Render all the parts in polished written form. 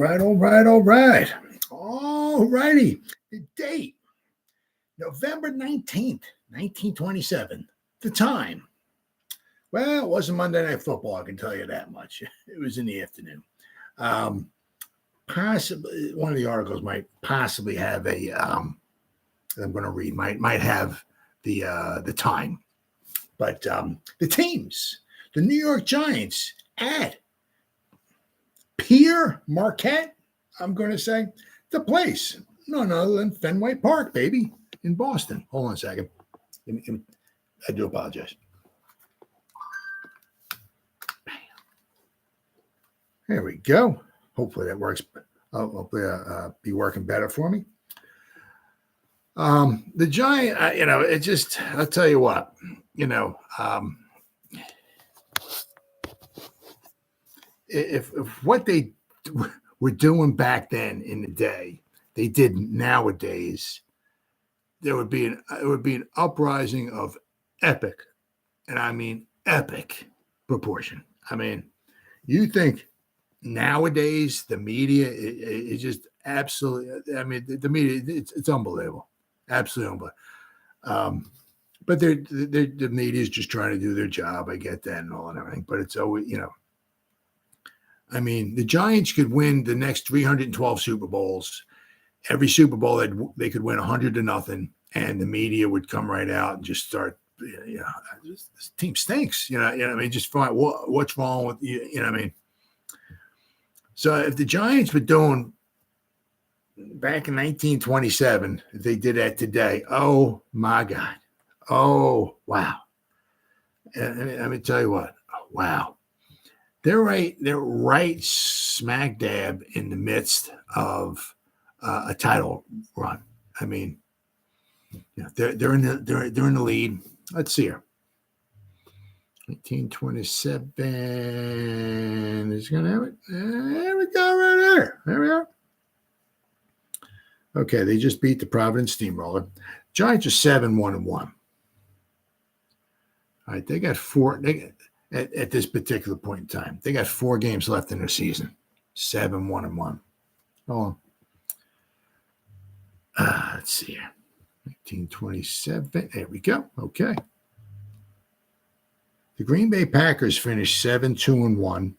All right. All righty. The date, November 19th, 1927. The time. Well, it wasn't Monday Night Football, I can tell you that much. It was in the afternoon. Possibly, one of the articles might possibly have a, I'm going to read, might have the time. But the teams, the New York Giants at Pere Marquette, I'm going to say, the place, none other than Fenway Park, baby, in Boston. Hold on a second. I do apologize. Bam. There we go. Hopefully that works. Hopefully be working better for me. The Giant, it just, I'll tell you what, if what they were doing back then in the day, they did nowadays, it would be an uprising of epic, and I mean epic proportion. I mean, you think nowadays the media is just absolutely, I mean, the media, it's unbelievable. Absolutely unbelievable. But the media is just trying to do their job. I get that and all and everything, but it's always, I mean, the Giants could win the next 312 Super Bowls. Every Super Bowl, they could win 100-0, and the media would come right out and just start, this team stinks. I mean, just find what's wrong with you. You know what I mean? So if the Giants were doing back in 1927, if they did that today, oh my God, oh wow! And let me tell you what, wow. They're right smack dab in the midst of a title run. I mean, they're in the lead. Let's see here. 1927 is going to have it. There we go, right there. There we are. Okay, they just beat the Providence Steamroller. Giants are 7-1-1. All right, they got four. At this particular point in time, they got 4 games left in their season. 7-1-1. Oh, let's see here. 1927. There we go. Okay. The Green Bay Packers finished 7-2-1.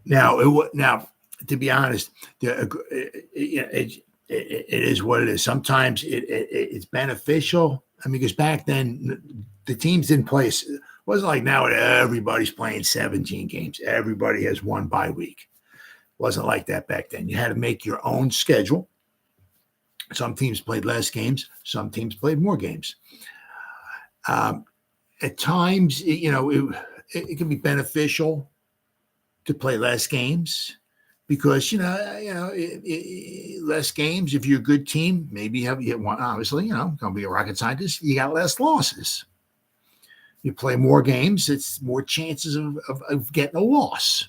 Now, to be honest, it is what it is. Sometimes it's beneficial. I mean, because back then the teams didn't play. It wasn't like now everybody's playing 17 games. Everybody has one bye week. It wasn't like that back then. You had to make your own schedule. Some teams played less games. Some teams played more games. At times, it can be beneficial to play less games because less games. If you're a good team, maybe you get one. Obviously, going to be a rocket scientist. You got less losses. You play more games, it's more chances of getting a loss.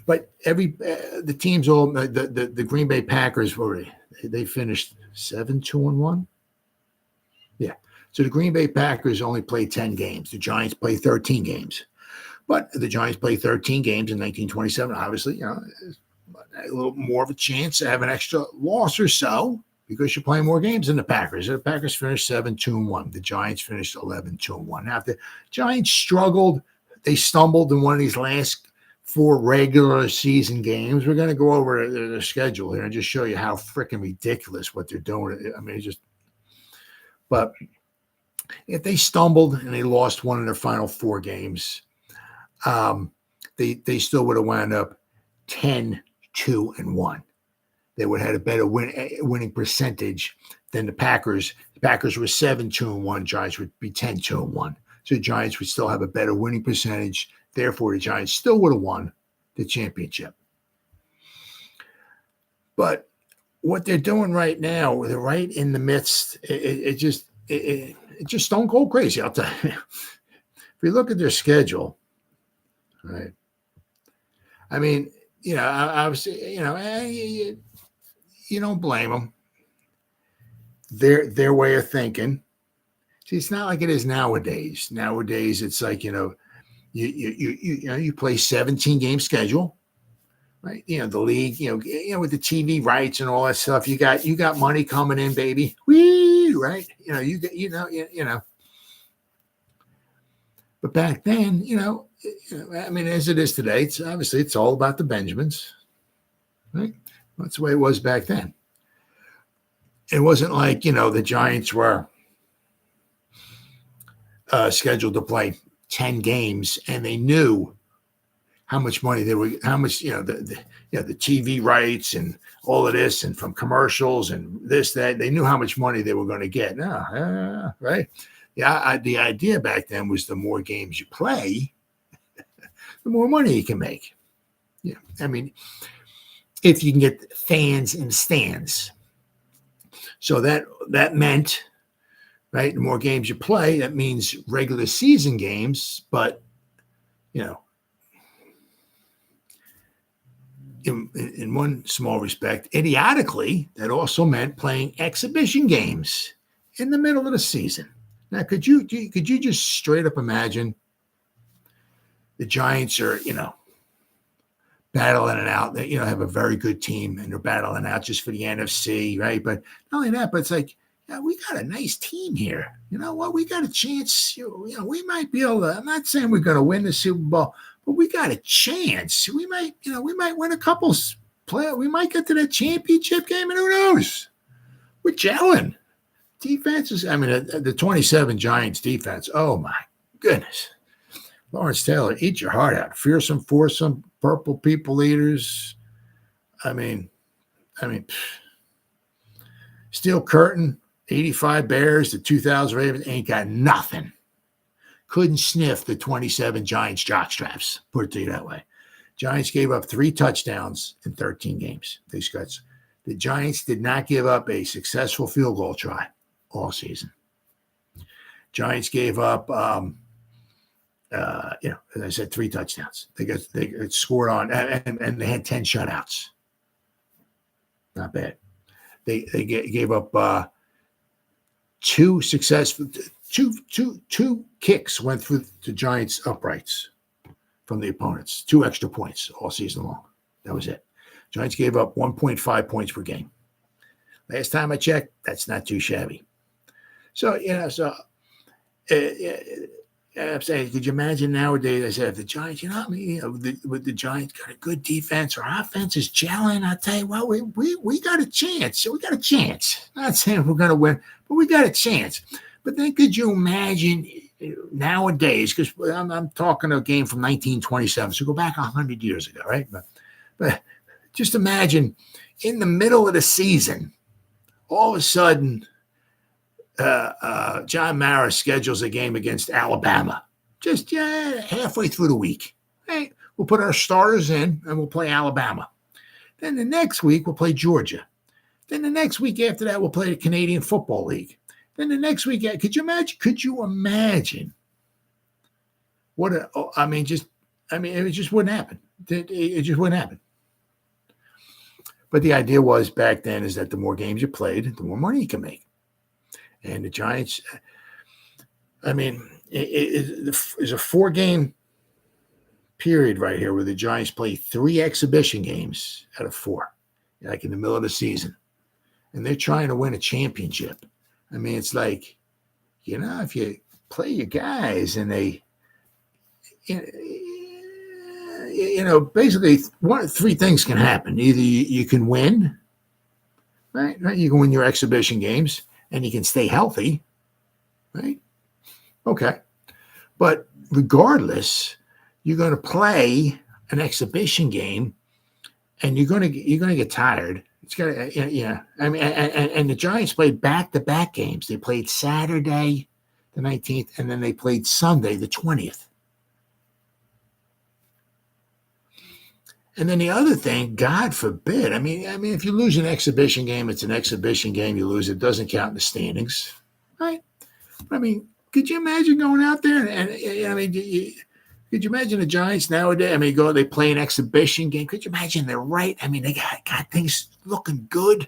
But the teams all the Green Bay Packers they finished 7-2-1. Yeah. So the Green Bay Packers only played 10 games. The Giants played 13 games. But the Giants played 13 games in 1927. Obviously, a little more of a chance to have an extra loss or so because you're playing more games than the Packers. The Packers finished 7-2-1. The Giants finished 11-2-1. Now, if the Giants struggled, they stumbled in one of these last 4 regular season games. We're going to go over their schedule here and just show you how freaking ridiculous what they're doing. I mean, but if they stumbled and they lost one of their final 4 games, they still would have wound up 10-2-1. They would have had a better winning percentage than the Packers. The Packers were 7-2-1. Giants would be 10-2-1. So the Giants would still have a better winning percentage. Therefore, the Giants still would have won the championship. But what they're doing right now, they're right in the midst. It just stone cold crazy. I'll tell you. If you look at their schedule, right? I mean, obviously, you don't blame them. Their way of thinking. See, it's not like it is nowadays. Nowadays, it's like, You play 17 game schedule, right? The league, with the TV rights and all that stuff, you got money coming in, baby. Whee, right? But back then, as it is today, it's all about the Benjamins, right? That's the way it was back then. It wasn't like, the Giants were scheduled to play 10 games and they knew how much money the TV rights and all of this, and from commercials and this, that, they knew how much money they were going to get. No, right? Yeah, the idea back then was the more games you play, the more money you can make. Yeah, if you can get fans in the stands. So that meant, right, the more games you play, that means regular season games, but, in one small respect, idiotically, that also meant playing exhibition games in the middle of the season. Now, could you just straight up imagine the Giants are, battling it out? They, have a very good team and they're battling out just for the NFC, right? But not only that, but it's like, yeah, we got a nice team here. You know what? We got a chance. We might be able to. I'm not saying we're going to win the Super Bowl, but we got a chance. We might win a couple play. We might get to that championship game, and who knows? We're gelling. Defenses. The 27 Giants defense. Oh my goodness, Lawrence Taylor, eat your heart out. Fearsome foursome, purple people eaters. Steel curtain. 85 Bears, the 2000 Ravens ain't got nothing. Couldn't sniff the 27 Giants jockstraps, put it to you that way. Giants gave up 3 touchdowns in 13 games. The Giants did not give up a successful field goal try all season. Giants gave up, as I said, 3 touchdowns. They got scored on, and they had 10 shutouts. Not bad. They gave up 2 kicks went through the Giants' uprights from the opponents. 2 extra points all season long. That was it. Giants gave up 1.5 points per game. Last time I checked, that's not too shabby. So, I'm saying, could you imagine nowadays? I said, if the Giants, with the Giants got a good defense, our offense is gelling. I tell you what, we got a chance. We got a chance. Not saying we're going to win, but we got a chance. But then, could you imagine nowadays? Because I'm talking a game from 1927, so go back 100 years ago, right? But just imagine in the middle of the season, all of a sudden, John Mara schedules a game against Alabama, just halfway through the week. Hey, we'll put our starters in and we'll play Alabama. Then the next week we'll play Georgia. Then the next week after that we'll play the Canadian Football League. Then the next week, could you imagine? It just wouldn't happen. It just wouldn't happen. But the idea was back then is that the more games you played, the more money you can make. And the Giants, it's a 4-game period right here where the Giants play 3 exhibition games out of 4, like in the middle of the season. And they're trying to win a championship. It's like, if you play your guys and they, basically 3 things can happen. Either you can win, right? You can win your exhibition games. And you can stay healthy, right? Okay. But regardless, you're going to play an exhibition game and you're going to get tired. It's got to, and the Giants played back-to-back games. They played Saturday, the 19th, and then they played Sunday, the 20th. And then the other thing, God forbid, if you lose an exhibition game, it's an exhibition game. You lose, it doesn't count in the standings, right? Could you imagine going out there and could you imagine the Giants nowadays? They play an exhibition game. Could you imagine they're right? They got things looking good.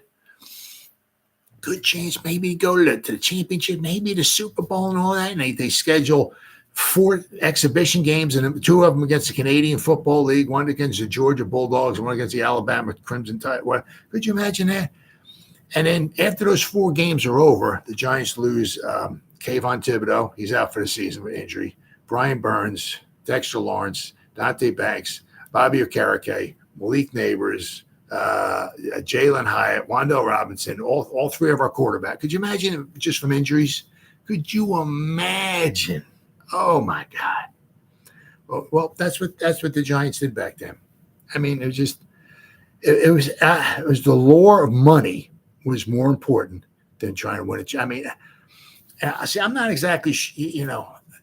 Good chance maybe to go to the championship, maybe the Super Bowl and all that. And they schedule 4 exhibition games, and 2 of them against the Canadian Football League, 1 against the Georgia Bulldogs, and 1 against the Alabama Crimson Tide. What, could you imagine that? And then after those 4 games are over, the Giants lose Kayvon Thibodeau. He's out for the season with injury. Brian Burns, Dexter Lawrence, Dante Banks, Bobby Okereke, Malik Neighbors, Jalen Hyatt, Wandale Robinson, all 3 of our quarterbacks. Could you imagine just from injuries? Could you imagine? Oh my God! Well, that's what the Giants did back then. I mean, it was just it was the lure of money was more important than trying to win it. I mean, see, I'm not exactly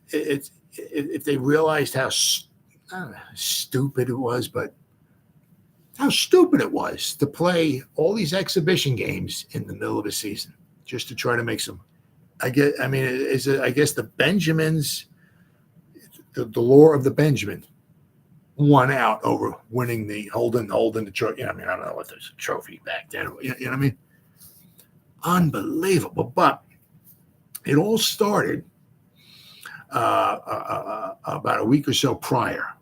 if they realized how I don't know, stupid it was, but how stupid it was to play all these exhibition games in the middle of the season just to try to make some. I guess the Benjamins, the lure of the Benjamin, won out over winning the holding the trophy. I mean, I don't know what there's a trophy back then. You know what I mean? Unbelievable. But it all started about a week or so prior.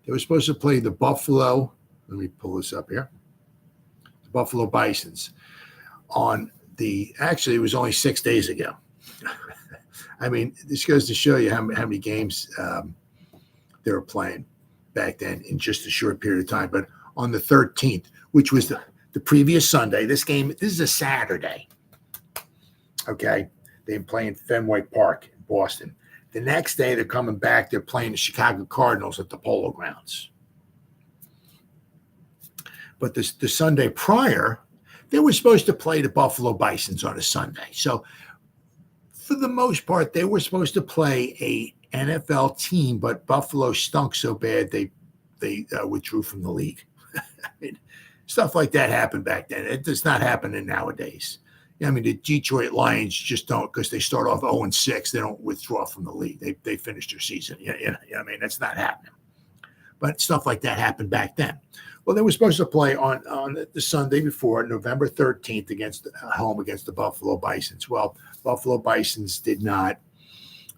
They were supposed to play the Buffalo. Let me pull this up here. The Buffalo Bisons actually, it was only 6 days ago. I mean, this goes to show you how many games they were playing back then in just a short period of time. But on the 13th, which was the previous Sunday, this is a Saturday. Okay. They're playing Fenway Park in Boston. The next day, they're coming back. They're playing the Chicago Cardinals at the Polo Grounds. But the Sunday prior, they were supposed to play the Buffalo Bisons on a Sunday. So for the most part, they were supposed to play a NFL team, but Buffalo stunk so bad they withdrew from the league. I mean, stuff like that happened back then. It does not happen nowadays. I mean, the Detroit Lions just don't, because they start off 0-6, they don't withdraw from the league. They finish their season. I mean, that's not happening. But stuff like that happened back then. Well, they were supposed to play on the Sunday before, November 13th, against the Buffalo Bisons. Well, Buffalo Bisons did not,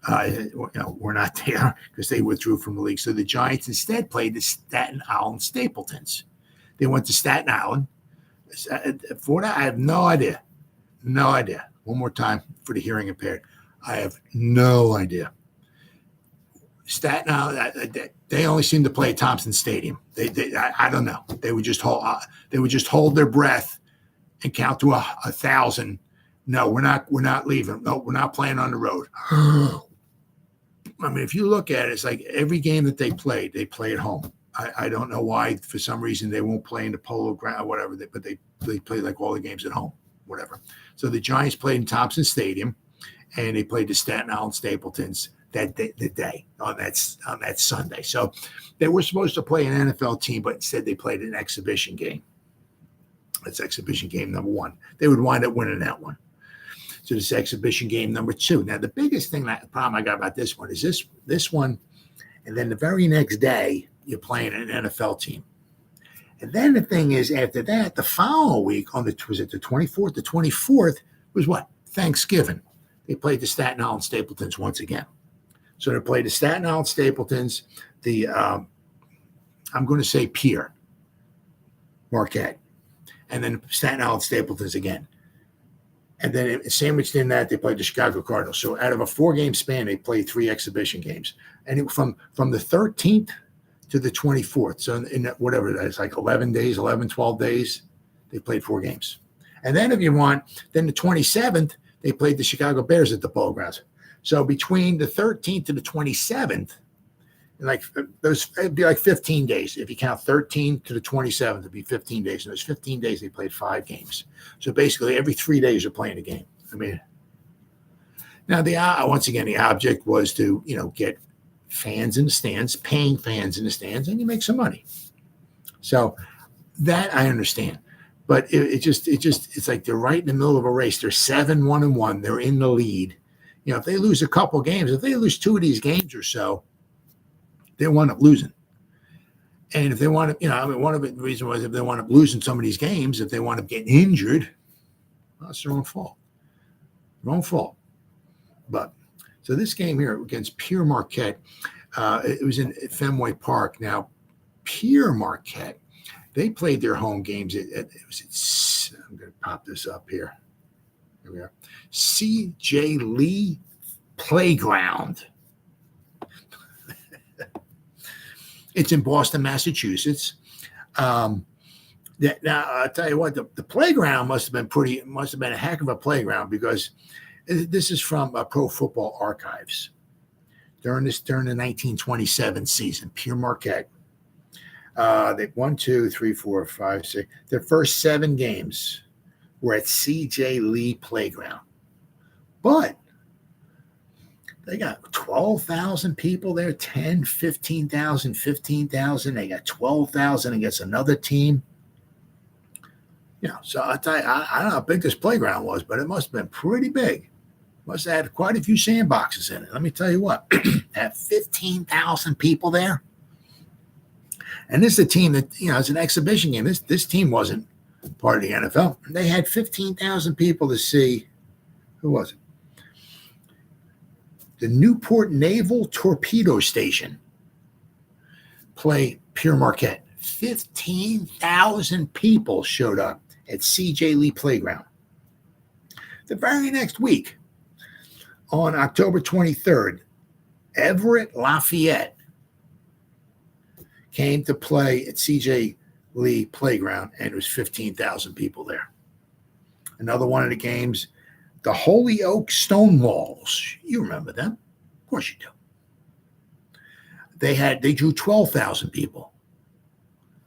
were not there because they withdrew from the league. So the Giants instead played the Staten Island Stapletons. They went to Staten Island. For that, I have no idea. No idea. One more time for the hearing impaired. I have no idea. Staten Island, they only seem to play at Thompson Stadium. I don't know. They would just hold their breath and count to 1,000. No, we're not leaving. No, we're not playing on the road. I mean, if you look at it, it's like every game that they play at home. I don't know why. For some reason, they won't play in the Polo Ground or whatever. But they play like all the games at home, whatever. So the Giants played in Thompson Stadium, and they played the Staten Island Stapletons that day on that Sunday. So they were supposed to play an NFL team, but instead they played an exhibition game. That's exhibition game number 1. They would wind up winning that one. So this exhibition game number 2. Now the biggest problem I got about this one is this one, and then the very next day you're playing an NFL team. And then the thing is, after that, the following week was it the 24th? The 24th was what? Thanksgiving. They played the Staten Island Stapletons once again. So they played the Staten Island Stapletons, I'm going to say Pere Marquette, and then Staten Island Stapletons again. And then sandwiched in that, they played the Chicago Cardinals. So out of a 4-game span, they played 3 exhibition games. And from the 13th to the 24th, so in whatever that is, like 12 days, they played 4 games. And then if you want, then the 27th, they played the Chicago Bears at the Polo Grounds. So between the 13th to the 27th, it'd be like 15 days. If you count 13 to the 27th, it'd be 15 days. And those 15 days, they played 5 games. So basically, every 3 days, you're playing a game. I mean, now once again, the object was to get fans in the stands, paying fans in the stands, and you make some money. So that I understand. But it's like they're right in the middle of a race. They're 7-1-1. They're in the lead. If they lose a couple games, if they lose 2 of these games or so, they wind up losing. And if they want to, one of the reasons was if they wind up losing some of these games, if they wind up getting injured, well, that's their own fault. But So this game here against Pere Marquette, it was in Fenway Park. Now, Pere Marquette, they played their home games I'm going to pop this up here. Here we are. C.J. Lee Playground. It's in Boston, Massachusetts. Now I'll tell you what, the playground must have been a heck of a playground, because this is from Pro Football Archives during the 1927 season. Pere Marquette, they 1, 2, 3, 4, 5, 6. Their first 7 games were at C.J. Lee Playground, but they got 12,000 people there, 10, 15,000, 15,000. They got 12,000 against another team. So I'll tell you, I don't know how big this playground was, but it must have been pretty big. Must have had quite a few sandboxes in it. Let me tell you what, had 15,000 people there. And this is a team that, it's an exhibition game. This team wasn't part of the NFL. They had 15,000 people to see. Who was it? The Newport Naval Torpedo Station play Pere Marquette. 15,000 people showed up at C.J. Lee Playground. The very next week, on October 23rd, Everett Lafayette came to play at C.J. Lee Playground, and it was 15,000 people there. Another one of the games, the Holyoke Stonewalls. You remember them. Of course you do. They drew 12,000 people.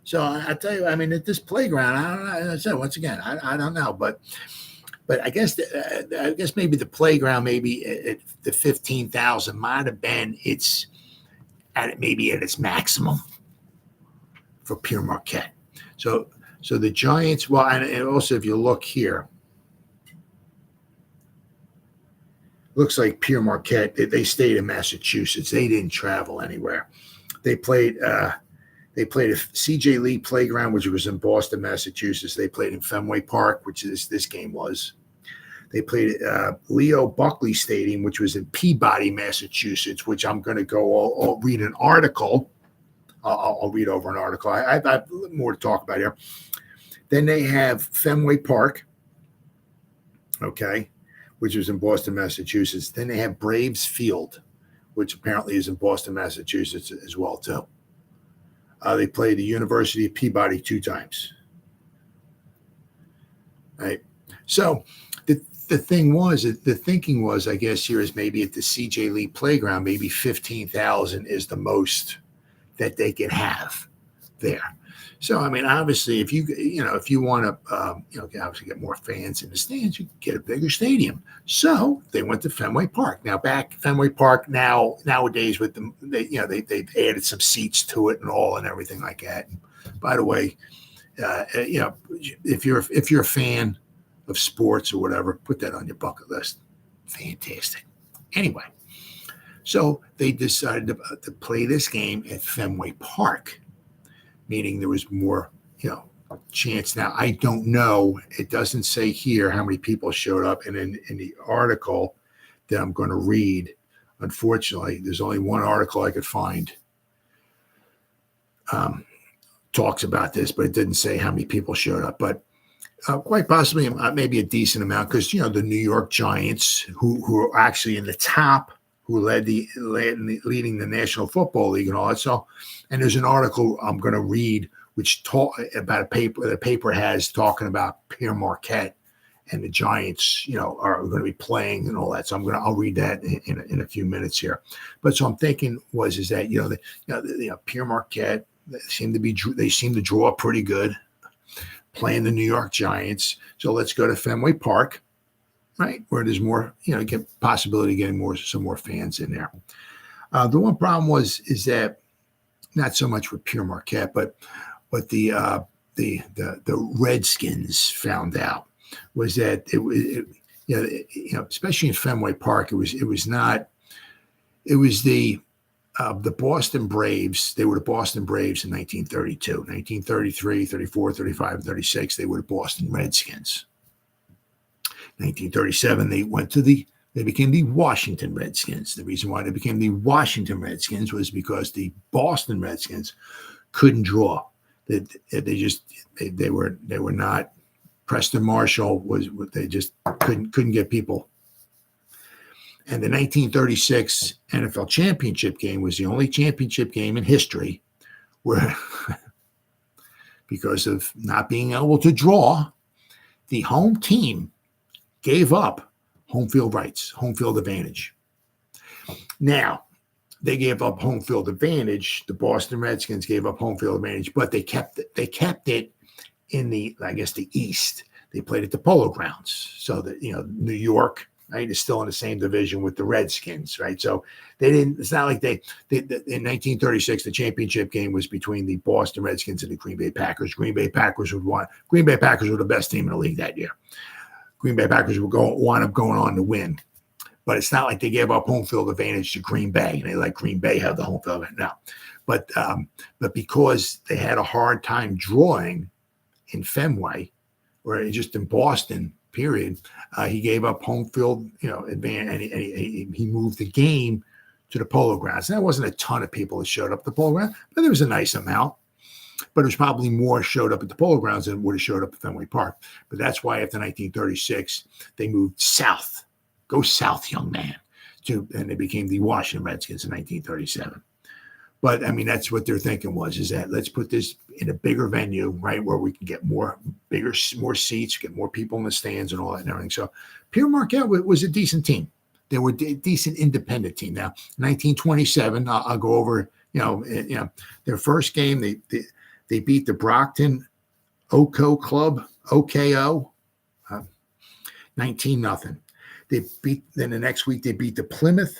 So I tell you, at this playground, I don't know. I said, once again, I don't know, but I guess maybe the playground, maybe at the 15,000 might have been at its maximum for Pere Marquette. So the Giants, well, and also if you look here, looks like Pere Marquette, they stayed in Massachusetts. They didn't travel anywhere. They played a C.J. Lee Playground, which was in Boston, Massachusetts. They played in Fenway Park, which this game was. They played at Leo Buckley Stadium, which was in Peabody, Massachusetts, which I'm going to go, I'll read an article. I'll read over an article. I have more to talk about here. Then they have Fenway Park, okay, which was in Boston, Massachusetts. Then they have Braves Field, which apparently is in Boston, Massachusetts as well, too. They played the University of Peabody 2 times. Right. So the thinking was, I guess, here is maybe at the C.J. Lee Playground, maybe 15,000 is the most that they can have there. So, obviously, if you want to, obviously get more fans in the stands, you get a bigger stadium. So they went to Fenway Park. Now, back Fenway Park nowadays with them, they've added some seats to it and all and everything like that. And by the way, if you're a fan of sports or whatever, put that on your bucket list. Fantastic. Anyway, so they decided to play this game at Fenway Park, meaning there was more, chance. Now, I don't know. It doesn't say here how many people showed up. And in the article that I'm going to read, unfortunately, there's only one article I could find talks about this, but it didn't say how many people showed up. But quite possibly maybe a decent amount, because, the New York Giants, who are actually in the top, who leading the National Football League and all that. So, and there's an article I'm going to read which talk about a paper the paper has talking about Pere Marquette and the Giants, are going to be playing and all that. So I'll read that in a few minutes here. But so I'm thinking is that Pere Marquette, they seem to draw pretty good playing the New York Giants. So let's go to Fenway Park, right, where there's more, get possibility of getting some more fans in there. The one problem is that not so much with Pere Marquette, but the Redskins found out was that especially in Fenway Park, it was the Boston Braves. They were the Boston Braves in 1932, 1933, 34, 35, and 36. They were the Boston Redskins. 1937, they went to the They became the Washington Redskins. The reason why they became the Washington Redskins was because the Boston Redskins couldn't draw. They were not. Preston Marshall was, they just couldn't get people. And the 1936 NFL championship game was the only championship game in history where, because of not being able to draw, the home team gave up home field rights, home field advantage. Now, they gave up home field advantage. The Boston Redskins gave up home field advantage, but they kept it in the, I guess, the East. They played at the Polo Grounds. So that, New York, right, is still in the same division with the Redskins, right? So they didn't, it's not like they in 1936, the championship game was between the Boston Redskins and the Green Bay Packers. Green Bay Packers were the best team in the league that year. Green Bay Packers would wind up going on to win. But it's not like they gave up home field advantage to Green Bay. They let Green Bay have the home field advantage. No. But because they had a hard time drawing in Fenway, or just in Boston, period, he gave up home field, advantage, and he moved the game to the Polo Grounds. And that wasn't a ton of people that showed up at the Polo Grounds, but there was a nice amount. But it was probably more showed up at the Polo Grounds than would have showed up at Fenway Park. But that's why after 1936, they moved south. Go south, young man. And they became the Washington Redskins in 1937. But, I mean, that's what their thinking was, is that let's put this in a bigger venue, right, where we can get more seats, get more people in the stands and all that and everything. So Pere Marquette was a decent team. They were a decent independent team. Now, 1927, I'll go over, their first game, they beat the Brockton OCO Club, OKO, 19-0. Then the next week they beat the Plymouth,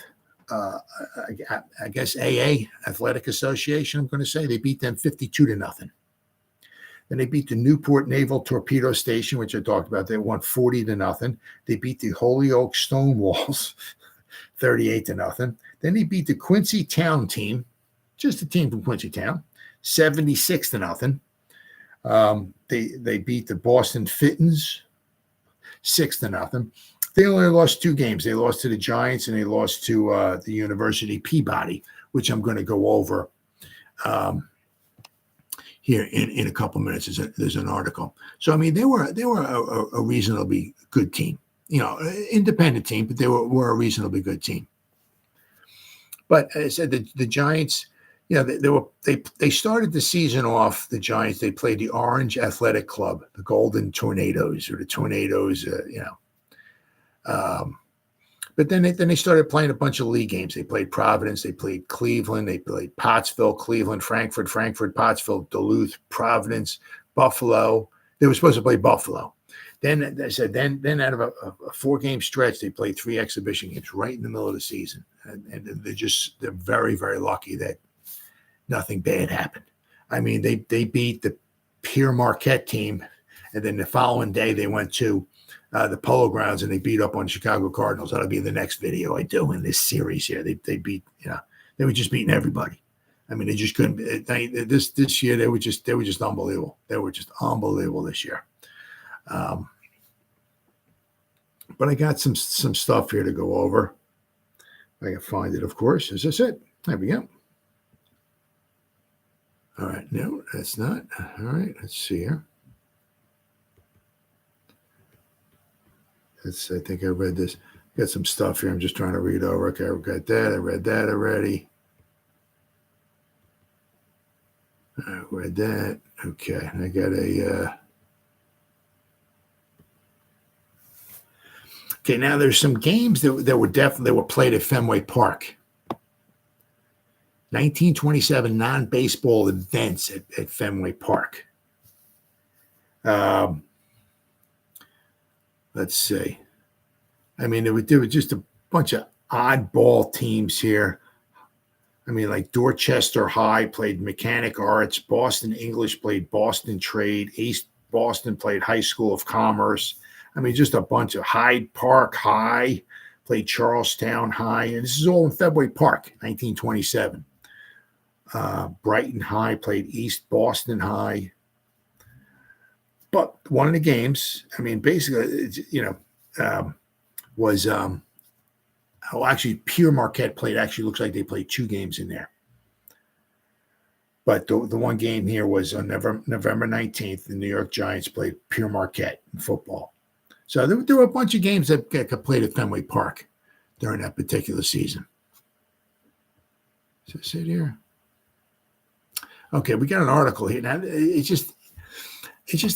I guess AA, Athletic Association, I'm going to say. They beat them 52-0. Then they beat the Newport Naval Torpedo Station, which I talked about. They won 40-0. They beat the Holyoke Stonewalls 38-0. Then they beat the Quincy Town team, just a team from Quincy Town, 76-0. They beat the Boston Fittins 6-0. They only lost 2 games. They lost to the Giants and they lost to the University Peabody, which I'm going to go over here in a couple minutes. There's an article. So I mean, they were a reasonably good team. Independent team, but they were a reasonably good team. But as I said, the Giants, they started the season off. The Giants, they played the Orange Athletic Club, the Golden Tornadoes, or the Tornadoes. But then they started playing a bunch of league games. They played Providence, they played Cleveland, they played Pottsville, Cleveland, Frankfurt, Pottsville, Duluth, Providence, Buffalo. They were supposed to play Buffalo. Then they said, then out of a 4-game stretch, they played 3 exhibition games right in the middle of the season, and they're very, very lucky that nothing bad happened. I mean, they beat the Pere Marquette team, and then the following day they went to the Polo Grounds and they beat up on the Chicago Cardinals. That'll be the next video I do in this series here. They beat, they were just beating everybody. I mean, they just couldn't. This year they were just unbelievable. They were just unbelievable this year. But I got some stuff here to go over. I can find it, of course. Is this it? There we go. All right. No, that's not. All right. Let's see here. I think I read this. Got some stuff here. I'm just trying to read over. Okay, I got that. I read that already. I read that. Okay. I got a... Okay, now there's some games that were played at Fenway Park. 1927 non-baseball events at Fenway Park. Let's see. I mean, there were just a bunch of oddball teams here. I mean, like Dorchester High played Mechanic Arts. Boston English played Boston Trade. East Boston played High School of Commerce. I mean, just a bunch of Hyde Park High played Charlestown High. And this is all in Fenway Park, 1927. Brighton High played East Boston High. But one of the games, I mean, basically, was Oh, actually, Pere Marquette played. Actually, looks like they played 2 games in there. But the one game here was on November 19th. The New York Giants played Pere Marquette in football. So there were a bunch of games that got played at Fenway Park during that particular season. So sit here. Okay, we got an article here. Now it's just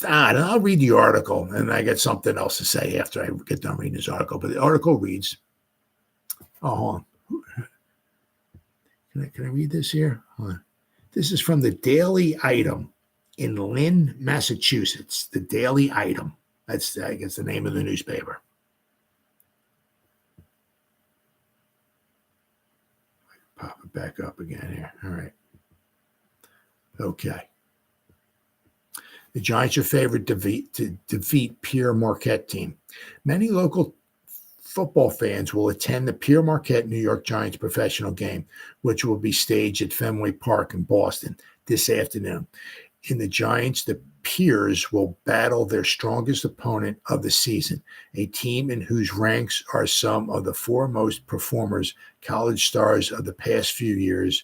odd. And I'll read the article, and I got something else to say after I get done reading this article. But the article reads, oh, hold on. Can I read this here? Hold on. This is from the Daily Item in Lynn, Massachusetts. The Daily Item. That's, I guess, the name of the newspaper. Pop it back up again here. All right. Okay. The Giants are favored to defeat Pere Marquette team. Many local football fans will attend the Pere Marquette New York Giants professional game, which will be staged at Fenway Park in Boston this afternoon. In the Giants, the Peers will battle their strongest opponent of the season, a team in whose ranks are some of the foremost performers, college stars of the past few years,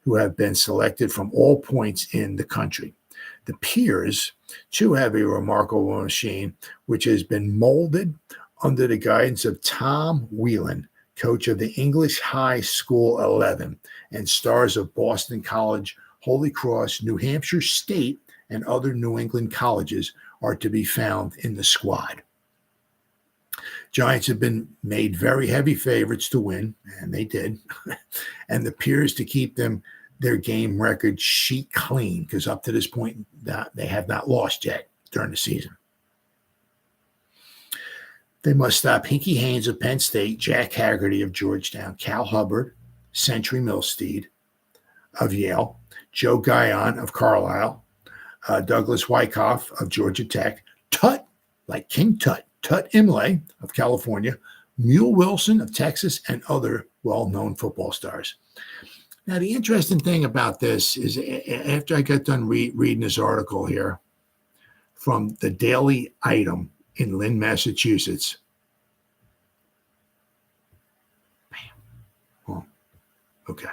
who have been selected from all points in the country. The Peers, too, have a remarkable machine, which has been molded under the guidance of Tom Whelan, coach of the English High School 11, and stars of Boston College, Holy Cross, New Hampshire State, and other New England colleges are to be found in the squad. Giants have been made very heavy favorites to win, and they did, and the Peers to keep their game record sheet clean, because up to this point, they have not lost yet during the season. They must stop Hinkie Haynes of Penn State, Jack Haggerty of Georgetown, Cal Hubbard, Century Milstead of Yale, Joe Guyon of Carlisle, Douglas Wyckoff of Georgia Tech, Tut, like King Tut, Tut Imlay of California, Mule Wilson of Texas, and other well-known football stars. Now, the interesting thing about this is after I got done reading this article here from the Daily Item in Lynn, Massachusetts. Bam. Oh, okay.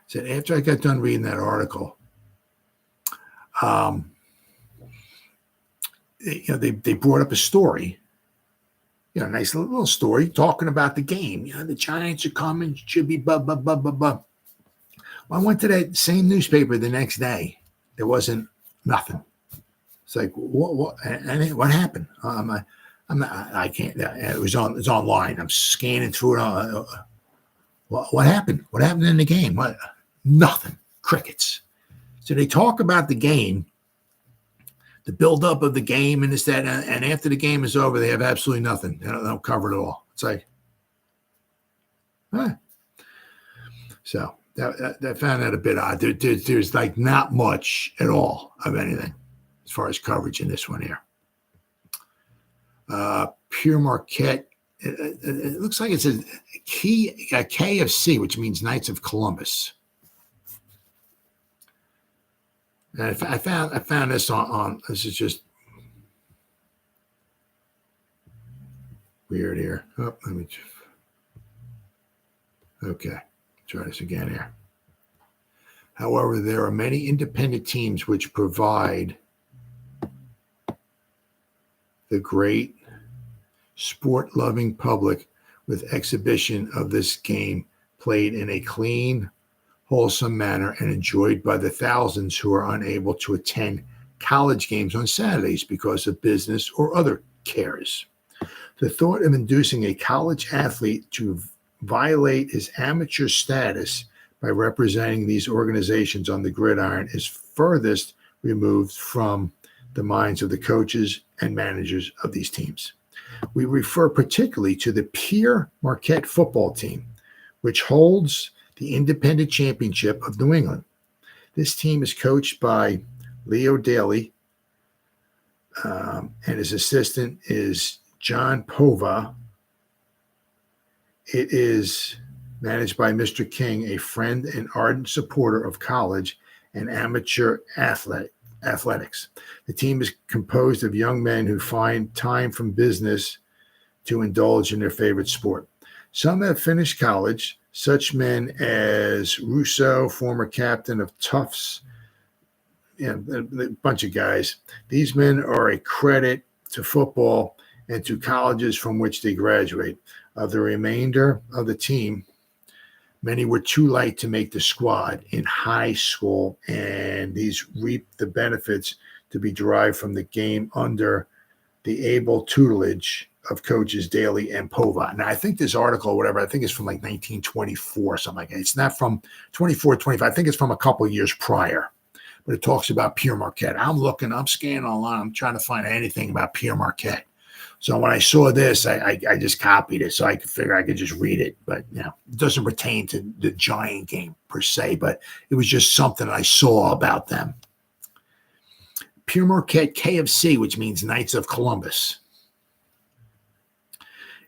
So after I got done reading that article, they brought up a story, a nice little story talking about the game. The Giants are coming, should be blah, blah, blah, blah, blah. Well, I went to that same newspaper the next day. There wasn't nothing. It's like, what happened? I can't. It's online. I'm scanning through it. What happened? What happened in the game? What? Nothing. Crickets. So they talk about the game, the buildup of the game, and this, that, and after the game is over, they have absolutely nothing. They don't cover it at all. It's like, huh. So that found that a bit odd. There's like not much at all of anything as far as coverage in this one here. Pere Marquette. It looks like it's a KFC, which means Knights of Columbus. And I found this on this is just weird here. Oh, let me okay. Try this again here. However, there are many independent teams which provide the great sport-loving public with exhibition of this game played in a clean, wholesome manner and enjoyed by the thousands who are unable to attend college games on Saturdays because of business or other cares. The thought of inducing a college athlete to violate his amateur status by representing these organizations on the gridiron is furthest removed from the minds of the coaches and managers of these teams. We refer particularly to the Pere Marquette football team, which holds the Independent Championship of New England. This team is coached by Leo Daly, and his assistant is John Pova. It is managed by Mr. King, a friend and ardent supporter of college and amateur athletics. The team is composed of young men who find time from business to indulge in their favorite sport. Some have finished college, such men as Russo, former captain of Tufts, a bunch of guys. These men are a credit to football and to colleges from which they graduate. Of the remainder of the team, many were too light to make the squad in high school, and these reaped the benefits to be derived from the game under the able tutelage of coaches Daly and Pova. Now, I think this article, or whatever, I think it's from like 1924 or something like that. It's not from 24, 25. I think it's from a couple of years prior. But it talks about Pere Marquette. I'm scanning online. I'm trying to find anything about Pere Marquette. So when I saw this, I just copied it so I could figure I could just read it. But, it doesn't pertain to the Giant game per se, but it was just something I saw about them. Pere Marquette KFC, which means Knights of Columbus,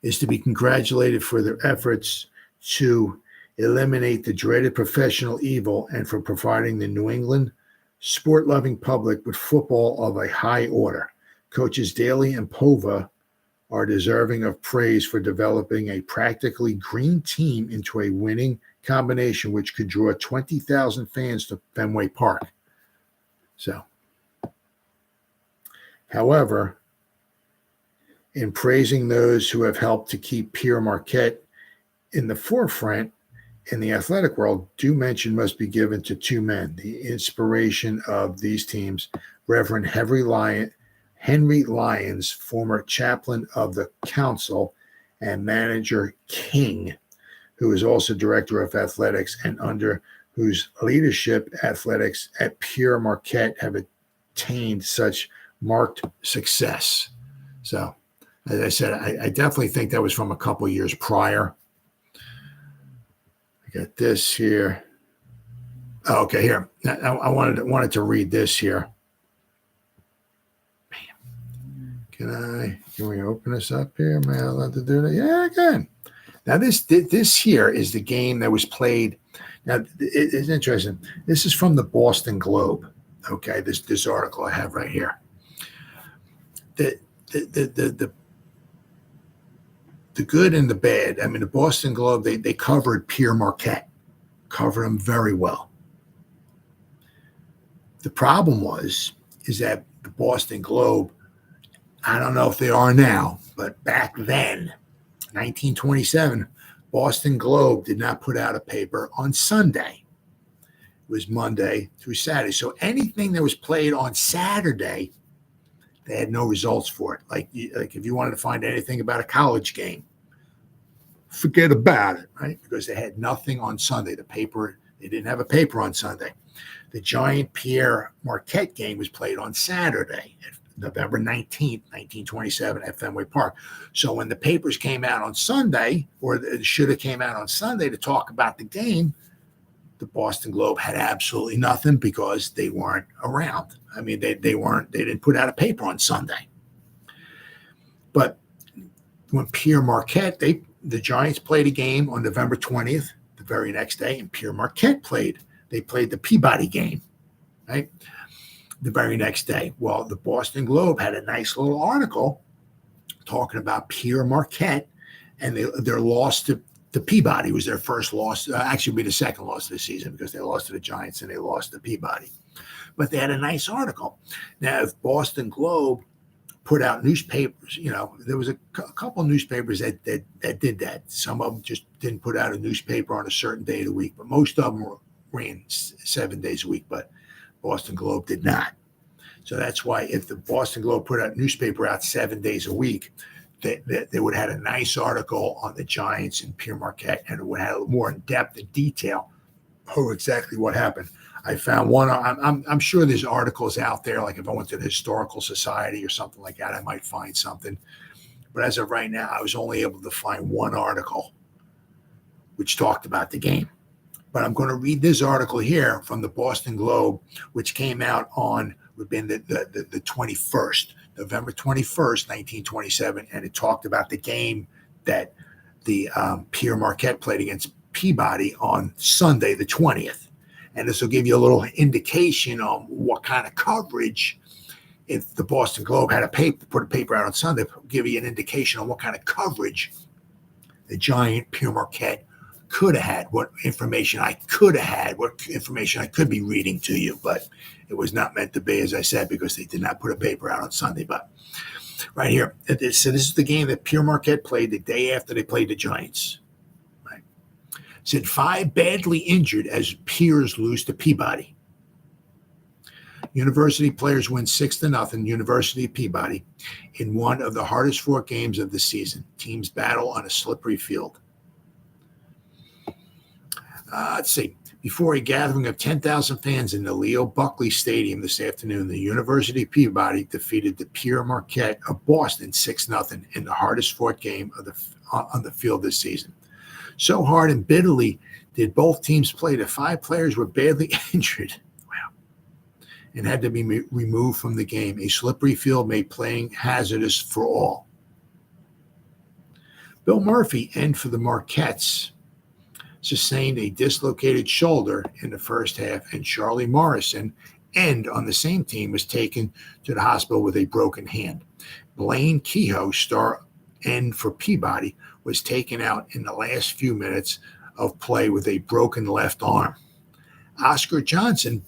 is to be congratulated for their efforts to eliminate the dreaded professional evil and for providing the New England sport-loving public with football of a high order. Coaches Daly and Pova are deserving of praise for developing a practically green team into a winning combination which could draw 20,000 fans to Fenway Park. So, however, in praising those who have helped to keep Pere Marquette in the forefront in the athletic world, due mention must be given to two men, the inspiration of these teams, Reverend Henry Lyons, former chaplain of the council, and manager King, who is also director of athletics and under whose leadership athletics at Pere Marquette have attained such marked success. So, as I said, I definitely think that was from a couple of years prior. I got this here. Oh, okay, here. I wanted to read this here. Can we open this up here? Am I allowed to do that? Yeah, I can. Now, this here is the game that was played. Now, it's interesting. This is from the Boston Globe. Okay, this article I have right here. The good and the bad. I mean, the Boston Globe, they covered Pere Marquette, covered him very well. The problem is that the Boston Globe, I don't know if they are now, but back then, 1927, Boston Globe did not put out a paper on Sunday. It was Monday through Saturday. So anything that was played on Saturday, they had no results for it. Like if you wanted to find anything about a college game, forget about it, right? Because they had nothing on Sunday. They didn't have a paper on Sunday. The Giant Pere Marquette game was played on Saturday, November 19th, 1927 at Fenway Park. So when the papers came out on Sunday, or it should have came out on Sunday to talk about the game, the Boston Globe had absolutely nothing because they weren't around. I mean, they didn't put out a paper on Sunday. But when Pere Marquette, the Giants played a game on November 20th, the very next day, and Pere Marquette they played the Peabody game, right? The very next day. Well, the Boston Globe had a nice little article talking about Pere Marquette and their loss to Peabody. Was their first loss. Actually, would be the second loss of the season because they lost to the Giants and they lost to Peabody. But they had a nice article. Now, if Boston Globe put out newspapers, there was a couple of newspapers that did that. Some of them just didn't put out a newspaper on a certain day of the week, but most of them ran 7 days a week. But Boston Globe did not. So that's why if the Boston Globe put out a newspaper out 7 days a week, they would have had a nice article on the Giants and Pere Marquette, and it would have more in depth and detail of exactly what happened. I found one. I'm sure there's articles out there. Like if I went to the Historical Society or something like that, I might find something. But as of right now, I was only able to find one article which talked about the game. But I'm going to read this article here from the Boston Globe, which came out on would have been the 21st, November 21st, 1927, and it talked about the game that the Pere Marquette played against Peabody on Sunday, the 20th. And this will give you a little indication on what kind of coverage, if the Boston Globe had put a paper out on Sunday, give you an indication on what kind of coverage the giant Pere Marquette could have had, what information I could have had, what information I could be reading to you, but it was not meant to be, as I said, because they did not put a paper out on Sunday. But right here, so this is the game that Pere Marquette played the day after they played the Giants. Right? Said 5 badly injured as Piers lose to Peabody. University players win 6-0. University of Peabody in one of the hardest fought games of the season. Teams battle on a slippery field. Let's see. Before a gathering of 10,000 fans in the Leo Buckley Stadium this afternoon, the University of Peabody defeated the Pere Marquette of Boston 6-0 in the hardest fought game on the field this season. So hard and bitterly did both teams play that 5 players were badly injured. Wow. And had to be removed from the game. A slippery field made playing hazardous for all. Bill Murphy, and for the Marquettes, sustained a dislocated shoulder in the first half, and Charlie Morrison, end on the same team, was taken to the hospital with a broken hand. Blaine Kehoe, star end for Peabody, was taken out in the last few minutes of play with a broken left arm. Oscar Johnson,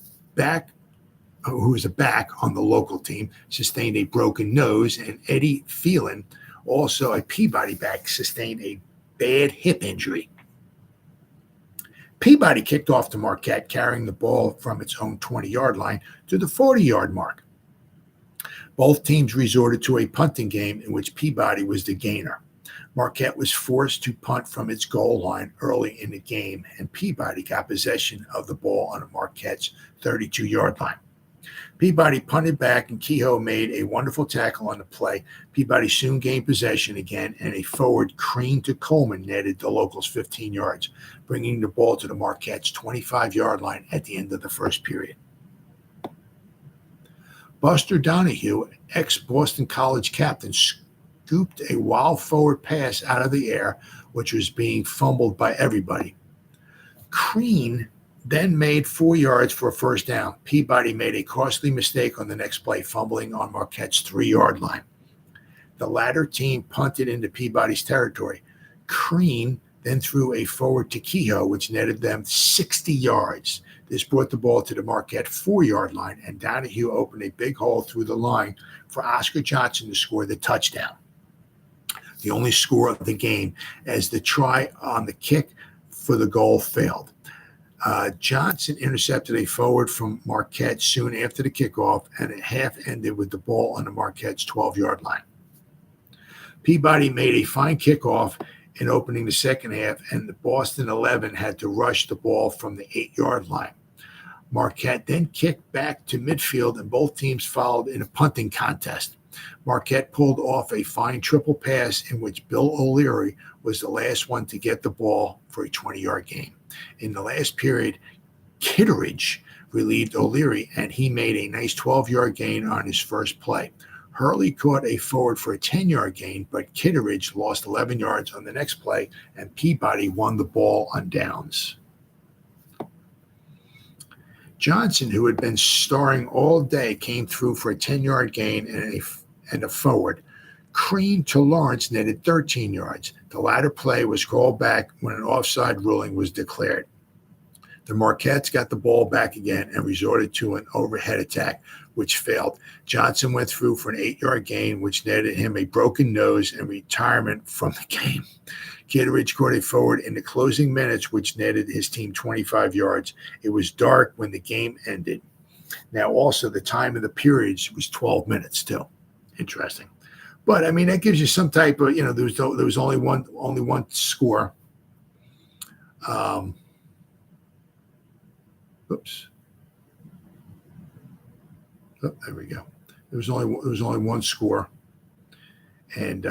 who was a back on the local team, sustained a broken nose, and Eddie Phelan, also a Peabody back, sustained a bad hip injury. Peabody kicked off to Marquette, carrying the ball from its own 20-yard line to the 40-yard mark. Both teams resorted to a punting game in which Peabody was the gainer. Marquette was forced to punt from its goal line early in the game, and Peabody got possession of the ball on Marquette's 32-yard line. Peabody punted back, and Kehoe made a wonderful tackle on the play. Peabody soon gained possession again, and a forward crane to Coleman netted the locals 15 yards, bringing the ball to the Marquette's 25-yard line at the end of the first period. Buster Donahue, ex-Boston College captain, scooped a wild forward pass out of the air, which was being fumbled by everybody. Crane then made 4 yards for a first down. Peabody made a costly mistake on the next play, fumbling on Marquette's 3-yard line. The latter team punted into Peabody's territory. Crane then threw a forward to Kehoe, which netted them 60 yards. This brought the ball to the Marquette 4-yard line, and Donahue opened a big hole through the line for Oscar Johnson to score the touchdown. The only score of the game, as the try on the kick for the goal failed. Johnson intercepted a forward from Marquette soon after the kickoff, and it half ended with the ball on the Marquette's 12-yard line. Peabody made a fine kickoff in opening the second half, and the Boston 11 had to rush the ball from the 8-yard line. Marquette then kicked back to midfield, and both teams followed in a punting contest. Marquette pulled off a fine triple pass in which Bill O'Leary was the last one to get the ball for a 20-yard gain. In the last period, Kitteridge relieved O'Leary, and he made a nice 12-yard gain on his first play. Hurley caught a forward for a 10-yard gain, but Kitteridge lost 11 yards on the next play, and Peabody won the ball on downs. Johnson, who had been starring all day, came through for a 10-yard gain and a forward. Crane to Lawrence netted 13 yards. The latter play was called back when an offside ruling was declared. The Marquettes got the ball back again and resorted to an overhead attack, which failed. Johnson went through for an 8-yard gain, which netted him a broken nose and retirement from the game. Kitteridge caught a forward in the closing minutes, which netted his team 25 yards. It was dark when the game ended. Now, also, the time of the periods was 12 minutes, too. Interesting. But, I mean, that gives you some type of, there was only one score. Oops. Oh, there we go. There was only one score, and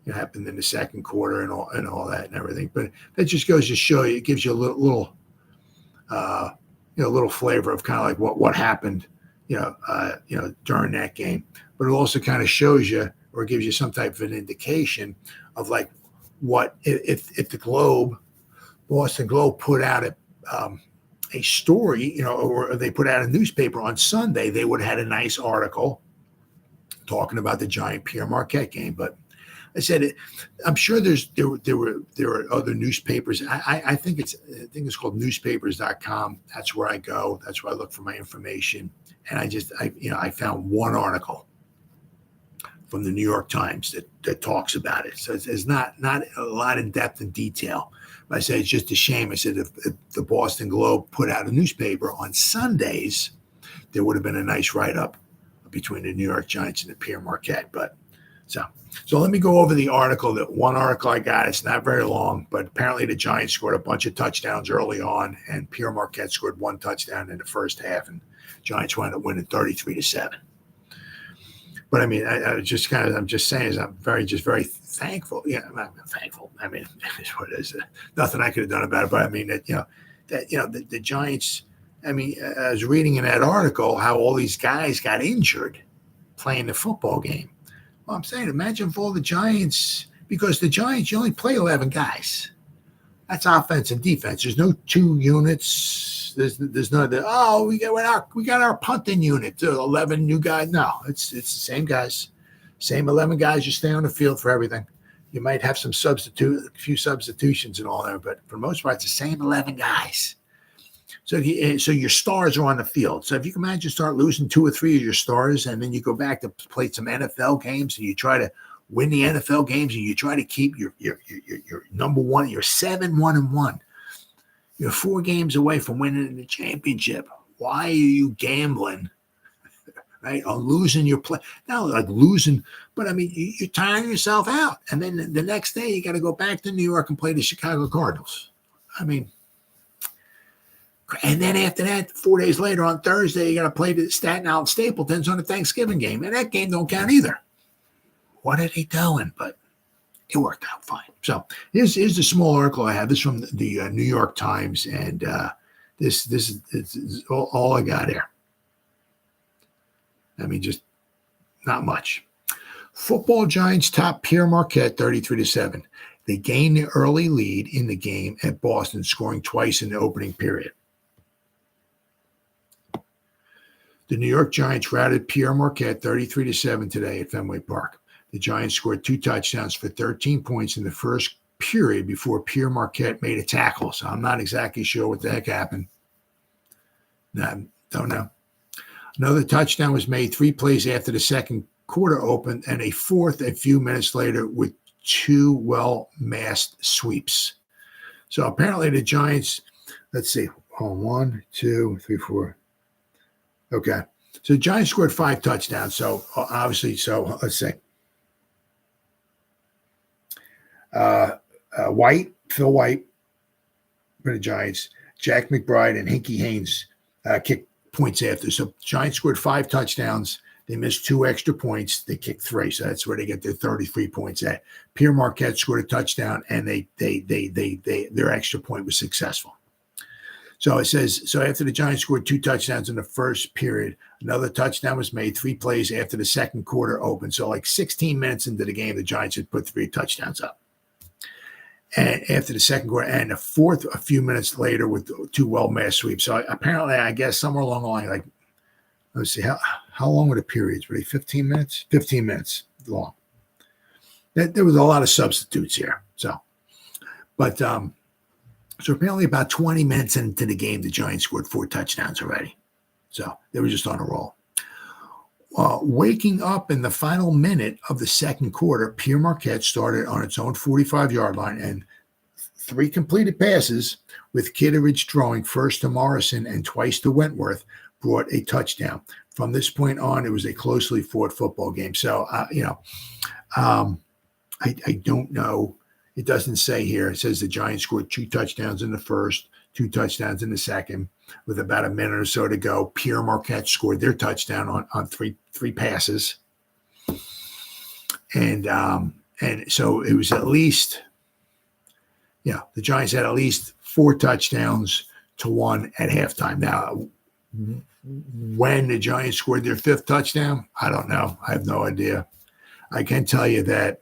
it happened in the second quarter and all that and everything. But that just goes to show you. It gives you a little flavor of kind of like what happened, during that game. But it also kind of shows you, or gives you some type of an indication of like what if the Boston Globe put out a story, or they put out a newspaper on Sunday, they would have had a nice article talking about the giant Pere Marquette game. But I said, I'm sure there were other newspapers. I think it's called newspapers.com. That's where I go. That's where I look for my information. And I found one article from the New York Times that talks about it. So it's not a lot in depth and detail. But I said, it's just a shame. I said, if the Boston Globe put out a newspaper on Sundays, there would have been a nice write-up between the New York Giants and the Pere Marquette. But so let me go over the article. That one article I got, it's not very long, but apparently the Giants scored a bunch of touchdowns early on, and Pere Marquette scored one touchdown in the first half, and Giants wound up winning 33-7. But I mean, I'm just saying, I'm very thankful. Yeah, I'm thankful. I mean, it's what it is. Nothing I could have done about it. But I mean, the Giants. I mean, I was reading in that article how all these guys got injured playing the football game. Well, I'm saying, imagine if all the Giants, because the Giants, you only play 11 guys. That's offense and defense. There's no two units. There's no we got our punting unit, 11 new guys. No, it's the same guys, same 11 guys. You stay on the field for everything. You might have a few substitutions and all that, but for the most part, it's the same 11 guys. So your stars are on the field. So if you can imagine start losing 2 or 3 of your stars, and then you go back to play some NFL games, and you try to win the NFL games, and you try to keep your number one, you're 7-1-1. You're 4 games away from winning the championship. Why are you gambling, right, on losing your play? Not like losing, but I mean, you're tiring yourself out. And then the next day, you got to go back to New York and play the Chicago Cardinals. I mean, and then after that, 4 days later on Thursday, you got to play the Staten Island Stapletons on a Thanksgiving game. And that game don't count either. What are they doing? But it worked out fine. So here's the small article I have. This is from the New York Times. And this is all I got here. I mean, just not much. Football Giants top Pere Marquette 33-7. They gained the early lead in the game at Boston, scoring twice in the opening period. The New York Giants routed Pere Marquette 33-7 today at Fenway Park. The Giants scored 2 touchdowns for 13 points in the first period before Pere Marquette made a tackle. So I'm not exactly sure what the heck happened. No, don't know. Another touchdown was made 3 plays after the second quarter opened, and a fourth a few minutes later with 2 well-masked sweeps. So apparently the Giants, let's see, 1, 2, 3, 4. Okay. So the Giants scored 5 touchdowns. So obviously, let's see. Phil White for the Giants, Jack McBride and Hinkie Haynes kicked points after. So Giants scored 5 touchdowns. They missed 2 extra points. They kicked 3. So that's where they get their 33 points at. Pere Marquette scored a touchdown, and their extra point was successful. So it says, so after the Giants scored 2 touchdowns in the first period, another touchdown was made 3 plays after the second quarter opened. So like 16 minutes into the game, the Giants had put 3 touchdowns up. And after the second quarter, and the fourth a few minutes later with 2 well-masked sweeps. So apparently, I guess somewhere along the line, like, let's see, how long were the periods? Were they 15 minutes? 15 minutes long. There was a lot of substitutes here. So apparently about 20 minutes into the game, the Giants scored 4 touchdowns already. So they were just on a roll. Waking up in the final minute of the second quarter, Pere Marquette started on its own 45-yard line, and 3 completed passes with Kitteridge throwing first to Morrison and twice to Wentworth brought a touchdown. From this point on, it was a closely fought football game. So, I don't know. It doesn't say here. It says the Giants scored 2 touchdowns in the first, 2 touchdowns in the second. With about a minute or so to go, Pere Marquette scored their touchdown on three passes. And so it was at least, the Giants had at least 4 touchdowns to 1 at halftime. Now, when the Giants scored their 5th touchdown, I don't know. I have no idea. I can tell you that,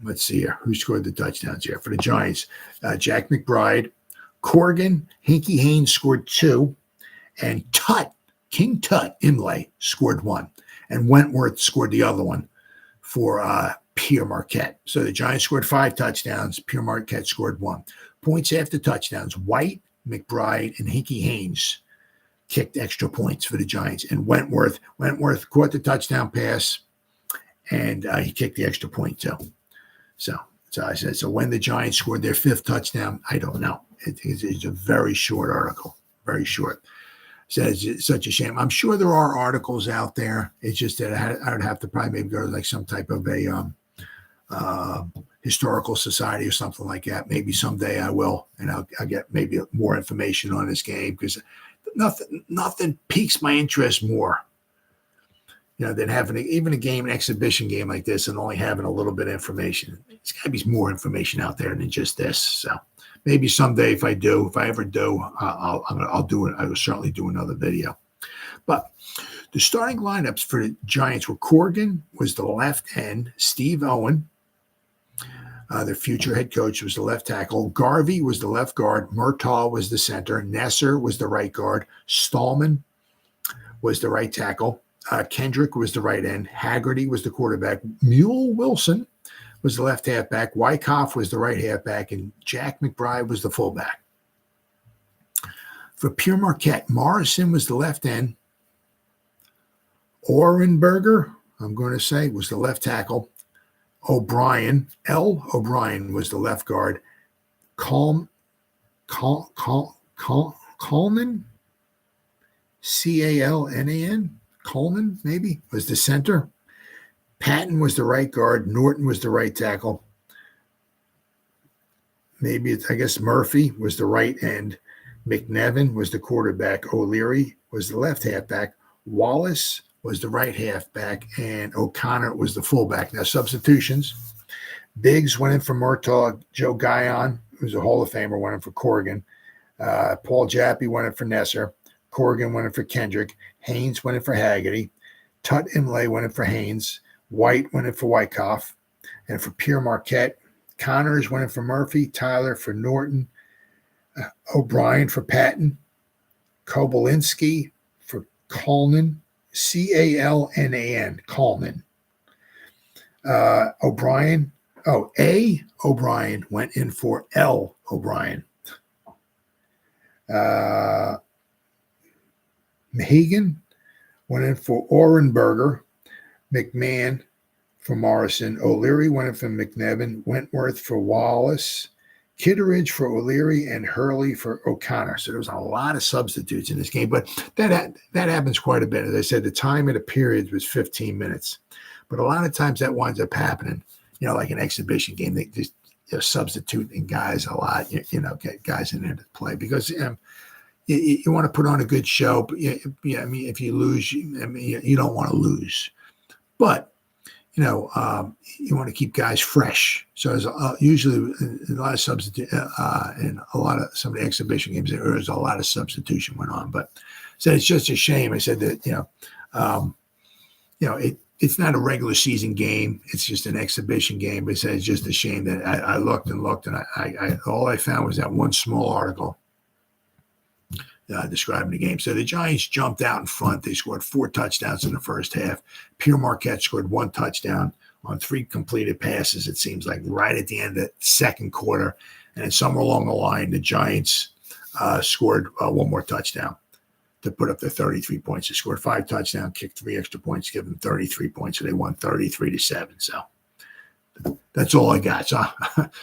let's see here. Who scored the touchdowns here for the Giants? Jack McBride, Corrigan, Hinkie Haynes scored 2, and King Tut Imlay scored 1, and Wentworth scored the other one for Pere Marquette. So the Giants scored 5 touchdowns. Pere Marquette scored 1. Points after touchdowns. White, McBride, and Hinkie Haynes kicked extra points for the Giants. And Wentworth caught the touchdown pass, and he kicked the extra point too. So I said, so when the Giants scored their 5th touchdown, I don't know. It's a very short article, very short. Says it's such a shame. I'm sure there are articles out there. It's just that I would have to probably maybe go to like some type of a historical society or something like that. Maybe someday I will, and I'll get maybe more information on this game, because nothing piques my interest more, than having even a game, an exhibition game like this, and only having a little bit of information. There's got to be more information out there than just this. So maybe someday, if I ever do, I'll do it. I will certainly do another video. But the starting lineups for the Giants were: Corrigan was the left end, Steve Owen, their future head coach, was the left tackle, Garvey was the left guard, Murtaugh was the center, Nesser was the right guard, Stallman was the right tackle, Kendrick was the right end, Haggerty was the quarterback, Mule Wilson was the left halfback, Wyckoff was the right halfback, and Jack McBride was the fullback. For Pere Marquette, Morrison was the left end, Orenberger, I'm going to say, was the left tackle, O'Brien was the left guard, Coleman, C-A-L-N-A-N, Coleman maybe, was the center. Patton was the right guard. Norton was the right tackle. I guess Murphy was the right end. McNevin was the quarterback. O'Leary was the left halfback. Wallace was the right halfback, and O'Connor was the fullback. Now, substitutions. Biggs went in for Murtaugh. Joe Guyon, who's a Hall of Famer, went in for Corrigan. Paul Jappy went in for Nesser. Corrigan went in for Kendrick. Haynes went in for Haggerty. Tut Imlay went in for Haynes. White went in for Wyckoff. And for Pere Marquette, Connors went in for Murphy. Tyler for Norton. O'Brien for Patton. Kobolinski for Coleman. C-A-L-N-A-N, Coleman. O'Brien went in for L. O'Brien. Mahagan went in for Orenberger. McMahon for Morrison. O'Leary went in for McNevin. Wentworth for Wallace. Kitteridge for O'Leary, and Hurley for O'Connor. So there was a lot of substitutes in this game, but that happens quite a bit. As I said, the time of the period was 15 minutes, but a lot of times that winds up happening. Like an exhibition game, they just substituting guys a lot. Get guys in there to play because you want to put on a good show. But if you lose, you don't want to lose, but you want to keep guys fresh. So there's usually a lot of substitute in a lot of some of the exhibition games. There's a lot of substitution went on, but so it's just a shame. I said that it's not a regular season game. It's just an exhibition game. But it's just a shame that I looked, and I all I found was that one small article describing the game. So the Giants jumped out in front. They scored 4 touchdowns in the first half. Pere Marquette scored 1 touchdown on 3 completed passes, it seems like, right at the end of the second quarter. And then somewhere along the line, the Giants scored 1 more touchdown to put up their 33 points. They scored 5 touchdowns, kicked 3 extra points, give them 33 points. So they won 33-7. So that's all I got. So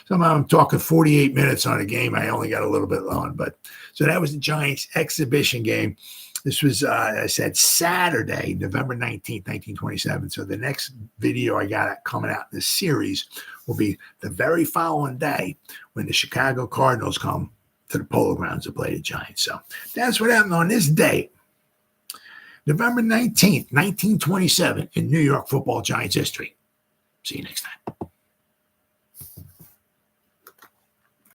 somehow I'm talking 48 minutes on a game. I only got a little bit on, but so that was the Giants exhibition game. This was, I said, Saturday, November 19th, 1927. So the next video I got coming out in this series will be the very following day when the Chicago Cardinals come to the Polo Grounds to play the Giants. So that's what happened on this day, November 19th, 1927, in New York football Giants history. See you next time.